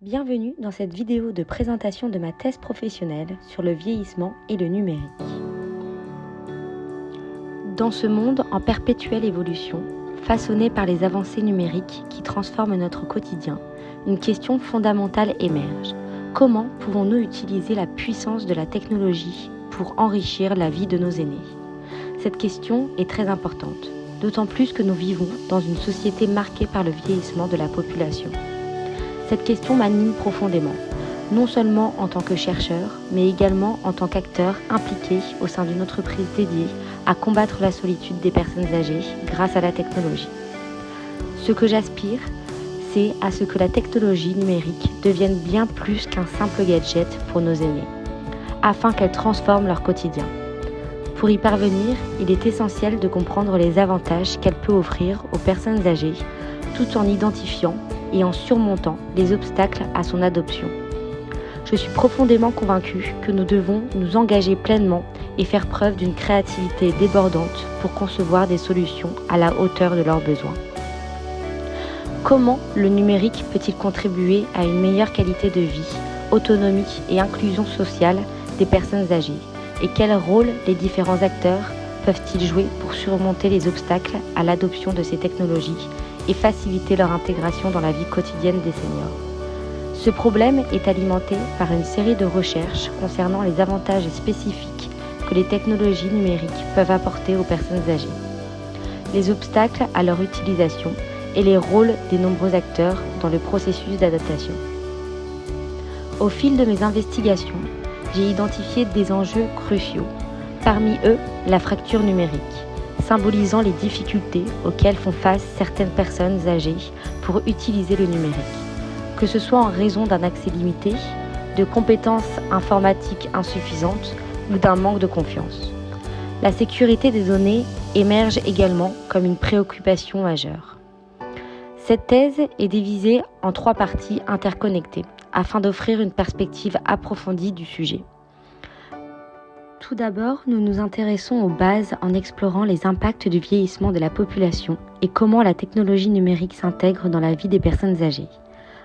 Bienvenue dans cette vidéo de présentation de ma thèse professionnelle sur le vieillissement et le numérique. Dans ce monde en perpétuelle évolution, façonné par les avancées numériques qui transforment notre quotidien, une question fondamentale émerge. Comment pouvons-nous utiliser la puissance de la technologie pour enrichir la vie de nos aînés ? Cette question est très importante, d'autant plus que nous vivons dans une société marquée par le vieillissement de la population. Cette question m'anime profondément, non seulement en tant que chercheur, mais également en tant qu'acteur impliqué au sein d'une entreprise dédiée à combattre la solitude des personnes âgées grâce à la technologie. Ce que j'aspire, c'est à ce que la technologie numérique devienne bien plus qu'un simple gadget pour nos aînés, afin qu'elle transforme leur quotidien. Pour y parvenir, il est essentiel de comprendre les avantages qu'elle peut offrir aux personnes âgées, tout en identifiant et en surmontant les obstacles à son adoption. Je suis profondément convaincue que nous devons nous engager pleinement et faire preuve d'une créativité débordante pour concevoir des solutions à la hauteur de leurs besoins. Comment le numérique peut-il contribuer à une meilleure qualité de vie, autonomie et inclusion sociale des personnes âgées ? Et quel rôle les différents acteurs peuvent-ils jouer pour surmonter les obstacles à l'adoption de ces technologies et faciliter leur intégration dans la vie quotidienne des seniors. Ce problème est alimenté par une série de recherches concernant les avantages spécifiques que les technologies numériques peuvent apporter aux personnes âgées, les obstacles à leur utilisation et les rôles des nombreux acteurs dans le processus d'adaptation. Au fil de mes investigations, j'ai identifié des enjeux cruciaux, parmi eux la fracture numérique, symbolisant les difficultés auxquelles font face certaines personnes âgées pour utiliser le numérique, que ce soit en raison d'un accès limité, de compétences informatiques insuffisantes ou d'un manque de confiance. La sécurité des données émerge également comme une préoccupation majeure. Cette thèse est divisée en 3 parties interconnectées afin d'offrir une perspective approfondie du sujet. Tout d'abord, nous nous intéressons aux bases en explorant les impacts du vieillissement de la population et comment la technologie numérique s'intègre dans la vie des personnes âgées.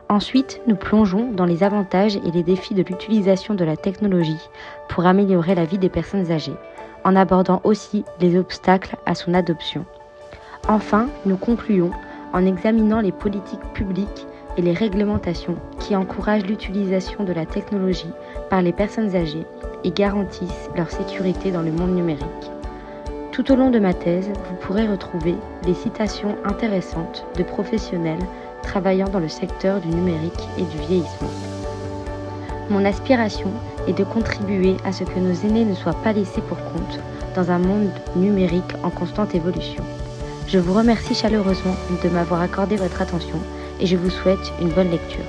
Ensuite, nous plongeons dans les avantages et les défis de l'utilisation de la technologie pour améliorer la vie des personnes âgées, en abordant aussi les obstacles à son adoption. Enfin, nous concluons en examinant les politiques publiques et les réglementations qui encouragent l'utilisation de la technologie par les personnes âgées et garantissent leur sécurité dans le monde numérique. Tout au long de ma thèse, vous pourrez retrouver des citations intéressantes de professionnels travaillant dans le secteur du numérique et du vieillissement. Mon aspiration est de contribuer à ce que nos aînés ne soient pas laissés pour compte dans un monde numérique en constante évolution. Je vous remercie chaleureusement de m'avoir accordé votre attention et je vous souhaite une bonne lecture.